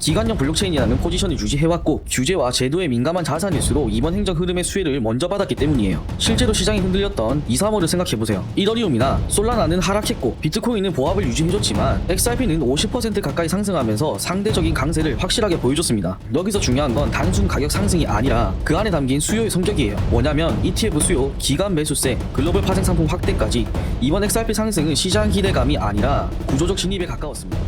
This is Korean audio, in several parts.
기관형 블록체인이라는 포지션을 유지해왔고 규제와 제도에 민감한 자산일수록 이번 행정 흐름의 수혜를 먼저 받았기 때문이에요. 실제로 시장이 흔들렸던 2, 3월을 생각해보세요. 이더리움이나 솔라나는 하락했고 비트코인은 보합을 유지해줬지만 XRP는 50% 가까이 상승하면서 상대적인 강세를 확실하게 보여줬습니다. 여기서 중요한 건 단순 가격 상승이 아니라 그 안에 담긴 수요의 성격이에요. 뭐냐면 ETF 수요, 기관 매수세, 글로벌 파생 상품 확대까지 이번 XRP 상승은 시장 기대감이 아니라 구조적 진입에 가까웠습니다.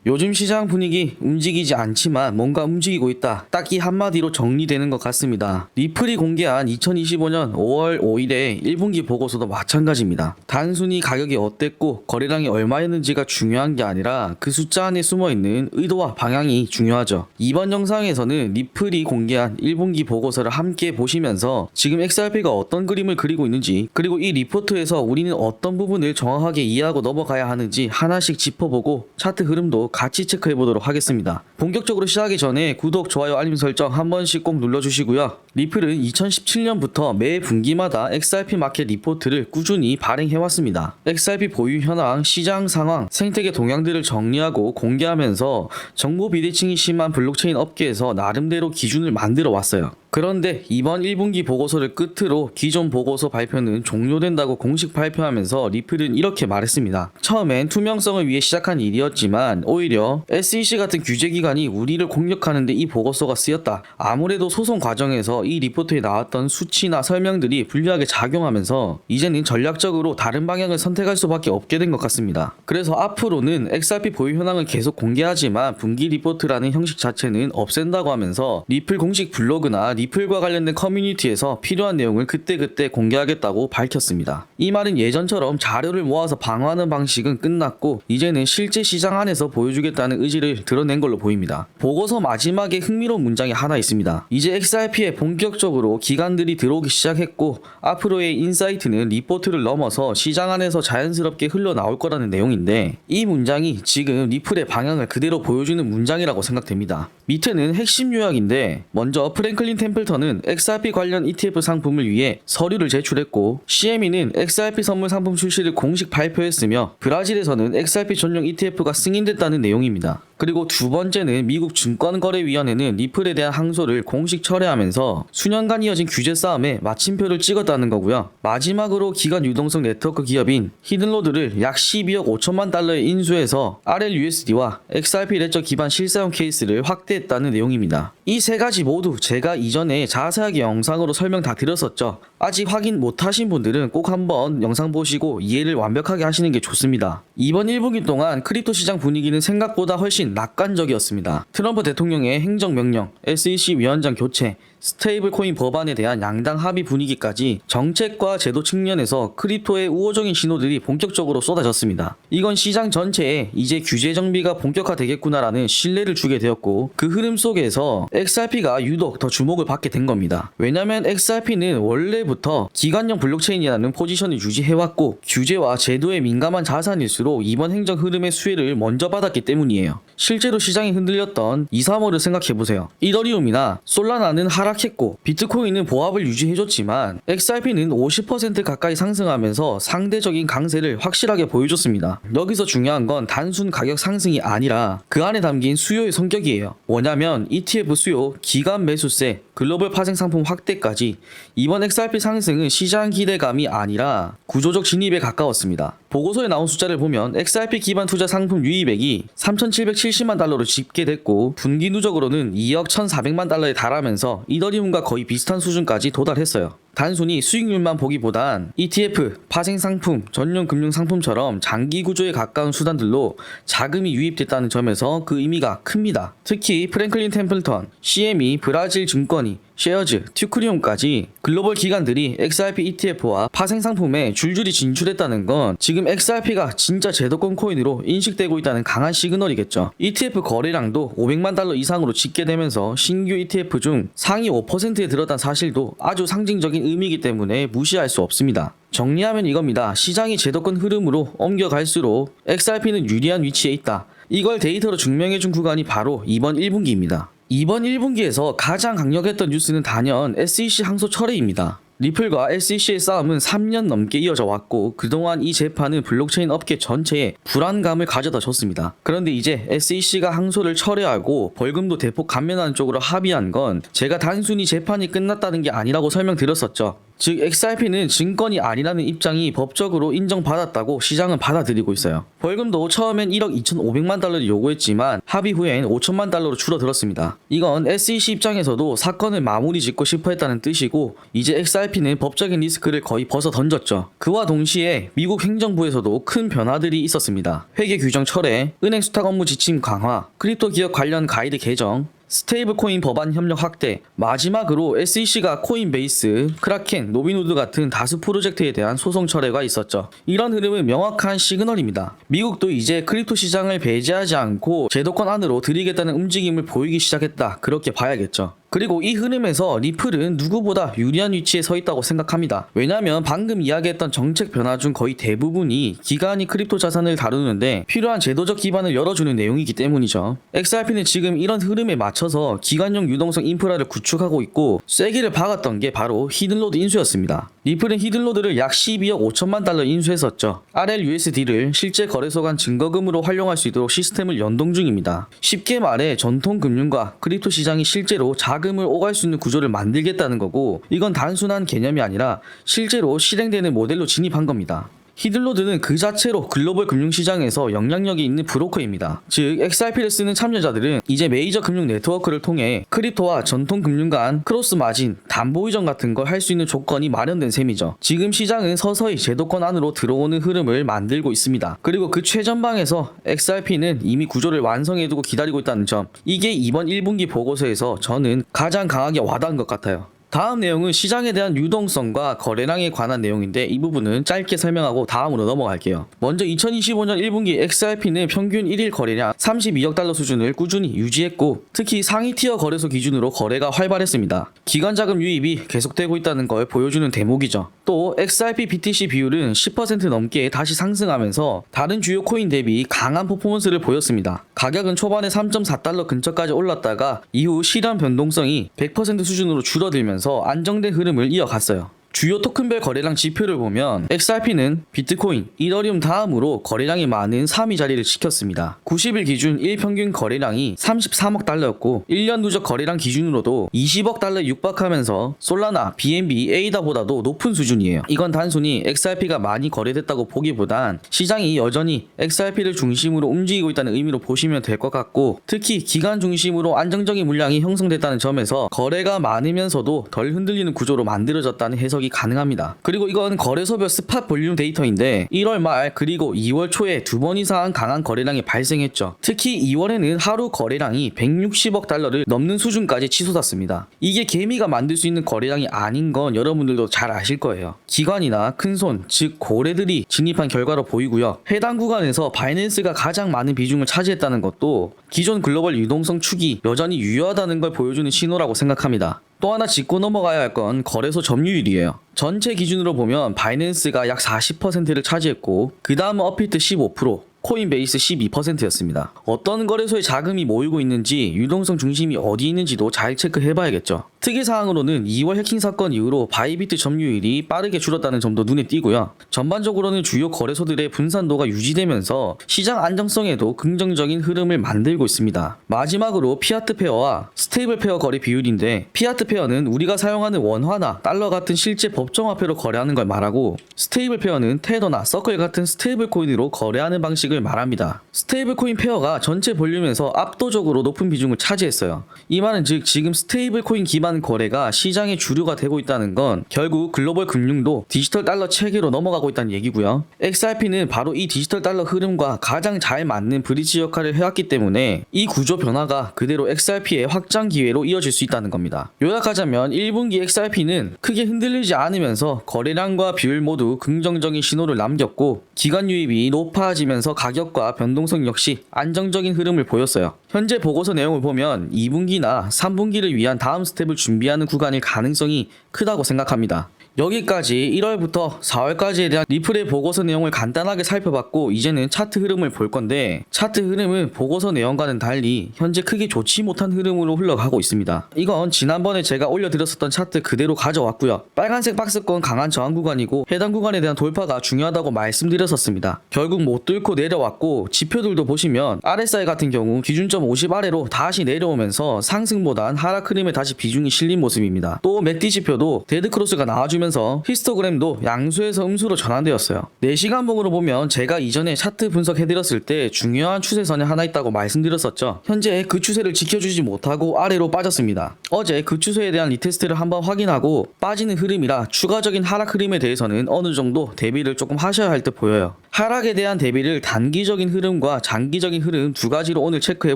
요즘 시장 분위기 움직이지 않지만 뭔가 움직이고 있다. 딱 이 한마디로 정리되는 것 같습니다. 리플이 공개한 2025년 5월 5일의 1분기 보고서도 마찬가지입니다. 단순히 가격이 어땠고 거래량이 얼마였는지가 중요한 게 아니라 그 숫자 안에 숨어있는 의도와 방향이 중요하죠. 이번 영상에서는 리플이 공개한 1분기 보고서를 함께 보시면서 지금 XRP가 어떤 그림을 그리고 있는지, 그리고 이 리포트에서 우리는 어떤 부분을 정확하게 이해하고 넘어가야 하는지 하나씩 짚어보고 차트 흐름도 같이 체크해보도록 하겠습니다. 본격적으로 시작하기 전에 구독, 좋아요, 알림 설정 한 번씩 꼭 눌러주시고요. 리플은 2017년부터 매 분기마다 XRP 마켓 리포트를 꾸준히 발행해왔습니다. XRP 보유 현황, 시장 상황, 생태계 동향들을 정리하고 공개하면서 정보 비대칭이 심한 블록체인 업계에서 나름대로 기준을 만들어 왔어요. 그런데 이번 1분기 보고서를 끝으로 기존 보고서 발표는 종료된다고 공식 발표하면서 리플은 이렇게 말했습니다. 처음엔 투명성을 위해 시작한 일이었지만 오히려 SEC 같은 규제기관이 우리를 공격하는데 이 보고서가 쓰였다. 아무래도 소송 과정에서 이 리포트에 나왔던 수치나 설명들이 불리하게 작용하면서 이제는 전략적으로 다른 방향을 선택할 수밖에 없게 된 것 같습니다. 그래서 앞으로는 XRP 보유 현황을 계속 공개하지만 분기 리포트라는 형식 자체는 없앤다고 하면서 리플 공식 블로그나 리플과 관련된 커뮤니티에서 필요한 내용을 그때그때 공개하겠다고 밝혔습니다. 이 말은 예전처럼 자료를 모아서 방어하는 방식은 끝났고 이제는 실제 시장 안에서 보여주겠다는 의지를 드러낸 걸로 보입니다. 보고서 마지막에 흥미로운 문장이 하나 있습니다. 이제 XRP에 본격적으로 기관들이 들어오기 시작했고 앞으로의 인사이트는 리포트를 넘어서 시장 안에서 자연스럽게 흘러나올 거라는 내용인데, 이 문장이 지금 리플의 방향을 그대로 보여주는 문장이라고 생각됩니다. 밑에는 핵심 요약인데, 먼저 프랭클린 템플턴은 XRP 관련 ETF 상품을 위해 서류를 제출했고, CME는 XRP 선물 상품 출시를 공식 발표했으며 브라질에서는 XRP 전용 ETF가 승인됐다는 내용입니다. 그리고 두 번째는 미국 증권거래위원회는 리플에 대한 항소를 공식 철회하면서 수년간 이어진 규제 싸움에 마침표를 찍었다는 거고요. 마지막으로 기관 유동성 네트워크 기업인 히든로드를 약 12억 5천만 달러에 인수해서 RLUSD와 XRP 레저 기반 실사용 케이스를 확대했다는 내용입니다. 이 세 가지 모두 제가 이전에 자세하게 영상으로 설명 다 드렸었죠. 아직 확인 못하신 분들은 꼭 한번 영상 보시고 이해를 완벽하게 하시는 게 좋습니다. 이번 1분기 동안 크립토 시장 분위기는 생각보다 훨씬 낙관적이었습니다. 트럼프 대통령의 행정명령, SEC 위원장 교체, 스테이블 코인 법안에 대한 양당 합의 분위기까지 정책과 제도 측면에서 크립토의 우호적인 신호들이 본격적으로 쏟아졌습니다. 이건 시장 전체에 이제 규제 정비가 본격화되겠구나라는 신뢰를 주게 되었고, 그 흐름 속에서 XRP가 유독 더 주목을 받게 된 겁니다. 왜냐면 XRP는 원래부터 기관형 블록체인이라는 포지션을 유지해왔고 규제와 제도에 민감한 자산일수록 이번 행정 흐름의 수혜를 먼저 받았기 때문이에요. 실제로 시장이 흔들렸던 2, 3월을 생각해보세요. 이더리움이나 솔라나는 하락했고 비트코인은 보합을 유지해줬지만 XRP는 50% 가까이 상승하면서 상대적인 강세를 확실하게 보여줬습니다. 여기서 중요한 건 단순 가격 상승이 아니라 그 안에 담긴 수요의 성격이에요. 뭐냐면 ETF 수요, 기관 매수세, 글로벌 파생 상품 확대까지 이번 XRP 상승은 시장 기대감이 아니라 구조적 진입에 가까웠습니다. 보고서에 나온 숫자를 보면 XRP 기반 투자 상품 유입액이 3,770만 달러로 집계됐고 분기 누적으로는 2억 1,400만 달러에 달하면서 이더리움과 거의 비슷한 수준까지 도달했어요. 단순히 수익률만 보기보단 ETF, 파생상품, 전용 금융상품처럼 장기 구조에 가까운 수단들로 자금이 유입됐다는 점에서 그 의미가 큽니다. 특히 프랭클린 템플턴, CME, 브라질 증권이, 쉐어즈, 튜크리온까지 글로벌 기관들이 XRP ETF와 파생상품에 줄줄이 진출했다는 건 지금 XRP가 진짜 제도권 코인으로 인식되고 있다는 강한 시그널이겠죠. ETF 거래량도 500만 달러 이상으로 집계되면서 신규 ETF 중 상위 5%에 들었다는 사실도 아주 상징적인 의미이기 때문에 무시할 수 없습니다. 정리하면 이겁니다. 시장이 제도권 흐름으로 옮겨갈수록 XRP는 유리한 위치에 있다. 이걸 데이터로 증명해준 구간이 바로 이번 1분기입니다. 이번 1분기에서 가장 강력했던 뉴스는 단연 SEC 항소 철회입니다. 리플과 SEC의 싸움은 3년 넘게 이어져 왔고 그동안 이 재판은 블록체인 업계 전체에 불안감을 가져다 줬습니다. 그런데 이제 SEC가 항소를 철회하고 벌금도 대폭 감면하는 쪽으로 합의한 건 제가 단순히 재판이 끝났다는 게 아니라고 설명드렸었죠. 즉 XRP는 증권이 아니라는 입장이 법적으로 인정받았다고 시장은 받아들이고 있어요. 벌금도 처음엔 1억 2,500만 달러를 요구했지만 합의 후엔 5천만 달러로 줄어들었습니다. 이건 SEC 입장에서도 사건을 마무리 짓고 싶어 했다는 뜻이고 이제 XRP는 법적인 리스크를 거의 벗어 던졌죠. 그와 동시에 미국 행정부에서도 큰 변화들이 있었습니다. 회계 규정 철회, 은행 수탁 업무 지침 강화, 크립토 기업 관련 가이드 개정, 스테이블 코인 법안 협력 확대, 마지막으로 SEC가 코인베이스, 크라켄, 노비노드 같은 다수 프로젝트에 대한 소송 철회가 있었죠. 이런 흐름은 명확한 시그널입니다. 미국도 이제 크립토 시장을 배제하지 않고 제도권 안으로 들이겠다는 움직임을 보이기 시작했다. 그렇게 봐야겠죠. 그리고 이 흐름에서 리플은 누구보다 유리한 위치에 서 있다고 생각합니다. 왜냐면 방금 이야기했던 정책 변화 중 거의 대부분이 기관이 크립토 자산을 다루는데 필요한 제도적 기반을 열어주는 내용이기 때문이죠. XRP는 지금 이런 흐름에 맞춰서 기관용 유동성 인프라를 구축하고 있고 쐐기를 박았던 게 바로 히든로드 인수였습니다. 리플은 히든로드를 약 12억 5천만 달러 인수했었죠. RLUSD를 실제 거래소 간 증거금으로 활용할 수 있도록 시스템을 연동 중입니다. 쉽게 말해 전통 금융과 크립토 시장이 실제로 자금을 오갈 수 있는 구조를 만들겠다는 거고 이건 단순한 개념이 아니라 실제로 실행되는 모델로 진입한 겁니다. 히든로드는 그 자체로 글로벌 금융시장에서 영향력이 있는 브로커입니다. 즉 XRP를 쓰는 참여자들은 이제 메이저 금융 네트워크를 통해 크립토와 전통 금융 간 크로스 마진, 담보 이전 같은 걸 할 수 있는 조건이 마련된 셈이죠. 지금 시장은 서서히 제도권 안으로 들어오는 흐름을 만들고 있습니다. 그리고 그 최전방에서 XRP는 이미 구조를 완성해두고 기다리고 있다는 점, 이게 이번 1분기 보고서에서 저는 가장 강하게 와닿은 것 같아요. 다음 내용은 시장에 대한 유동성과 거래량에 관한 내용인데 이 부분은 짧게 설명하고 다음으로 넘어갈게요. 먼저 2025년 1분기 XRP는 평균 1일 거래량 32억 달러 수준을 꾸준히 유지했고 특히 상위 티어 거래소 기준으로 거래가 활발했습니다. 기관 자금 유입이 계속되고 있다는 걸 보여주는 대목이죠. 또 XRP BTC 비율은 10% 넘게 다시 상승하면서 다른 주요 코인 대비 강한 퍼포먼스를 보였습니다. 가격은 초반에 3.4달러 근처까지 올랐다가 이후 실현 변동성이 100% 수준으로 줄어들면서 안정된 흐름을 이어갔어요. 주요 토큰별 거래량 지표를 보면 XRP는 비트코인, 이더리움 다음으로 거래량이 많은 3위 자리를 지켰습니다. 90일 기준 1평균 거래량이 33억 달러였고 1년 누적 거래량 기준으로도 20억 달러에 육박하면서 솔라나, BNB, 에이다보다도 높은 수준이에요. 이건 단순히 XRP가 많이 거래됐다고 보기보단 시장이 여전히 XRP를 중심으로 움직이고 있다는 의미로 보시면 될 것 같고 특히 기간 중심으로 안정적인 물량이 형성됐다는 점에서 거래가 많으면서도 덜 흔들리는 구조로 만들어졌다는 해석이 가능합니다. 그리고 이건 거래소별 스팟 볼륨 데이터인데 1월 말 그리고 2월 초에 2번 이상 강한 거래량이 발생했죠. 특히 2월에는 하루 거래량이 160억 달러를 넘는 수준까지 치솟았습니다. 이게 개미가 만들 수 있는 거래량이 아닌 건 여러분들도 잘 아실 거예요. 기관이나 큰손, 즉 고래들이 진입한 결과로 보이고요. 해당 구간에서 바이낸스가 가장 많은 비중을 차지했다는 것도 기존 글로벌 유동성 축이 여전히 유효하다는 걸 보여주는 신호라고 생각합니다. 또 하나 짚고 넘어가야 할 건 거래소 점유율이에요. 전체 기준으로 보면 바이낸스가 약 40%를 차지했고 그 다음은 업비트 15%, 코인베이스 12%였습니다. 어떤 거래소에 자금이 모이고 있는지 유동성 중심이 어디 있는지도 잘 체크해봐야겠죠. 특이사항으로는 2월 해킹 사건 이후로 바이비트 점유율이 빠르게 줄었다는 점도 눈에 띄고요. 전반적으로는 주요 거래소들의 분산도가 유지되면서 시장 안정성에도 긍정적인 흐름을 만들고 있습니다. 마지막으로 피아트 페어와 스테이블 페어 거래 비율인데 피아트 페어는 우리가 사용하는 원화나 달러 같은 실제 법정화폐로 거래하는 걸 말하고 스테이블 페어는 테더나 서클 같은 스테이블 코인으로 거래하는 방식을 말합니다. 스테이블 코인 페어가 전체 볼륨에서 압도적으로 높은 비중을 차지했어요. 이 말은 즉 지금 스테이블 코인 기반 거래가 시장의 주류가 되고 있다는 건 결국 글로벌 금융도 디지털 달러 체계로 넘어가고 있다는 얘기고요. XRP는 바로 이 디지털 달러 흐름과 가장 잘 맞는 브리지 역할을 해왔기 때문에 이 구조 변화가 그대로 XRP의 확장 기회로 이어질 수 있다는 겁니다. 요약하자면 1분기 XRP는 크게 흔들리지 않으면서 거래량과 비율 모두 긍정적인 신호를 남겼고 기관 유입이 높아지면서 가격과 변동성 역시 안정적인 흐름을 보였어요. 현재 보고서 내용을 보면 2분기나 3분기를 위한 다음 스텝을 준비하는 구간일 가능성이 크다고 생각합니다. 여기까지 1월부터 4월까지에 대한 리플의 보고서 내용을 간단하게 살펴봤고, 이제는 차트 흐름을 볼 건데, 차트 흐름은 보고서 내용과는 달리 현재 크게 좋지 못한 흐름으로 흘러가고 있습니다. 이건 지난번에 제가 올려드렸었던 차트 그대로 가져왔고요. 빨간색 박스권 강한 저항 구간이고 해당 구간에 대한 돌파가 중요하다고 말씀드렸었습니다. 결국 못 뚫고 내려왔고, 지표들도 보시면 RSI 같은 경우 기준점 50 아래로 다시 내려오면서 상승보단 하락 흐름에 다시 비중이 실린 모습입니다. 또 맥디 지표도 데드크로스가 나와주면서 히스토그램도 양수에서 음수로 전환되었어요. 4시간 봉으로 보면 제가 이전에 차트 분석해드렸을 때 중요한 추세선이 하나 있다고 말씀드렸었죠. 현재 그 추세를 지켜주지 못하고 아래로 빠졌습니다. 어제 그 추세에 대한 리테스트를 한번 확인하고 빠지는 흐름이라 추가적인 하락 흐름에 대해서는 어느 정도 대비를 조금 하셔야 할 듯 보여요. 하락에 대한 대비를 단기적인 흐름과 장기적인 흐름 두 가지로 오늘 체크해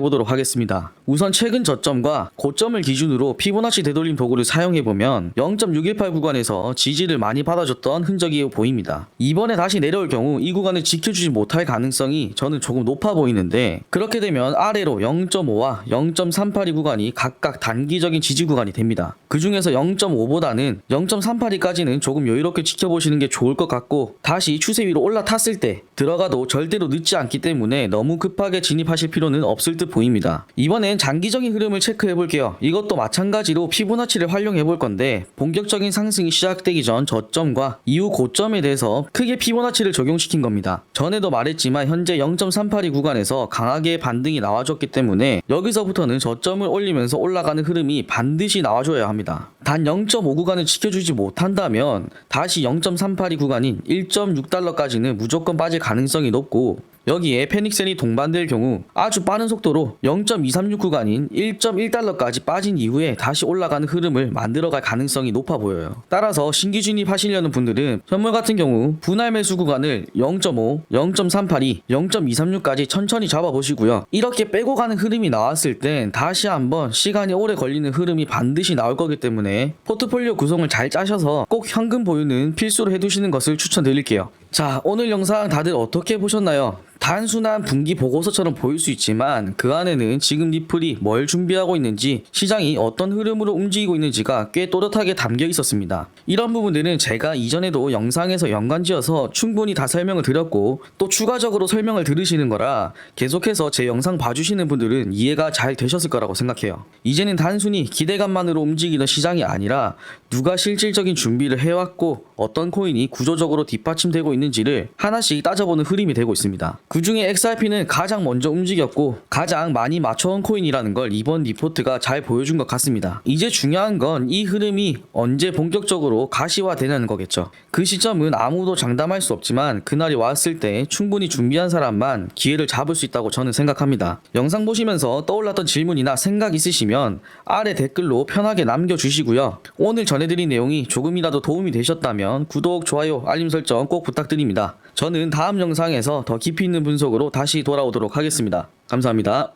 보도록 하겠습니다. 우선 최근 저점과 고점을 기준으로 피보나치 되돌림 도구를 사용해 보면 0.618 구간에서 지지를 많이 받아줬던 흔적이 보입니다. 이번에 다시 내려올 경우 이 구간을 지켜주지 못할 가능성이 저는 조금 높아 보이는데, 그렇게 되면 아래로 0.5와 0.382 구간이 각각 단기적인 지지 구간이 됩니다. 그 중에서 0.5보다는 0.382까지는 조금 여유롭게 지켜보시는 게 좋을 것 같고, 다시 추세 위로 올라탔을 때 들어가도 절대로 늦지 않기 때문에 너무 급하게 진입하실 필요는 없을 듯 보입니다. 이번엔 장기적인 흐름을 체크해 볼게요. 이것도 마찬가지로 피보나치를 활용해 볼 건데, 본격적인 상승이 시작되기 전 저점과 이후 고점에 대해서 크게 피보나치를 적용시킨 겁니다. 전에도 말했지만 현재 0.382 구간에서 강하게 반등이 나와줬기 때문에 여기서부터는 저점을 올리면서 올라가는 흐름이 반드시 나와줘야 합니다. 단 0.5 구간을 지켜주지 못한다면 다시 0.382 구간인 1.6달러까지는 무조건 빠질 가능성이 높고, 여기에 패닉셀이 동반될 경우 아주 빠른 속도로 0.236 구간인 1.1달러까지 빠진 이후에 다시 올라가는 흐름을 만들어갈 가능성이 높아 보여요. 따라서 신규 진입하시려는 분들은 현물 같은 경우 분할 매수 구간을 0.5, 0.382, 0.236까지 천천히 잡아보시고요. 이렇게 빼고 가는 흐름이 나왔을 땐 다시 한번 시간이 오래 걸리는 흐름이 반드시 나올 거기 때문에 포트폴리오 구성을 잘 짜셔서 꼭 현금 보유는 필수로 해두시는 것을 추천드릴게요. 자, 오늘 영상 다들 어떻게 보셨나요? 단순한 분기 보고서처럼 보일 수 있지만 그 안에는 지금 리플이 뭘 준비하고 있는지, 시장이 어떤 흐름으로 움직이고 있는지가 꽤 또렷하게 담겨 있었습니다. 이런 부분들은 제가 이전에도 영상에서 연관지어서 충분히 다 설명을 드렸고, 또 추가적으로 설명을 들으시는 거라 계속해서 제 영상 봐주시는 분들은 이해가 잘 되셨을 거라고 생각해요. 이제는 단순히 기대감만으로 움직이는 시장이 아니라 누가 실질적인 준비를 해왔고 어떤 코인이 구조적으로 뒷받침되고 있는지를 하나씩 따져보는 흐름이 되고 있습니다. 그 중에 XRP는 가장 먼저 움직였고 가장 많이 맞춰온 코인이라는 걸 이번 리포트가 잘 보여준 것 같습니다. 이제 중요한 건 이 흐름이 언제 본격적으로 가시화되냐는 거겠죠. 그 시점은 아무도 장담할 수 없지만 그날이 왔을 때 충분히 준비한 사람만 기회를 잡을 수 있다고 저는 생각합니다. 영상 보시면서 떠올랐던 질문이나 생각 있으시면 아래 댓글로 편하게 남겨주시고요. 오늘 전해드린 내용이 조금이라도 도움이 되셨다면 구독, 좋아요, 알림 설정 꼭 부탁드립니다. 저는 다음 영상에서 더 깊이 있는 분석으로 다시 돌아오도록 하겠습니다. 감사합니다.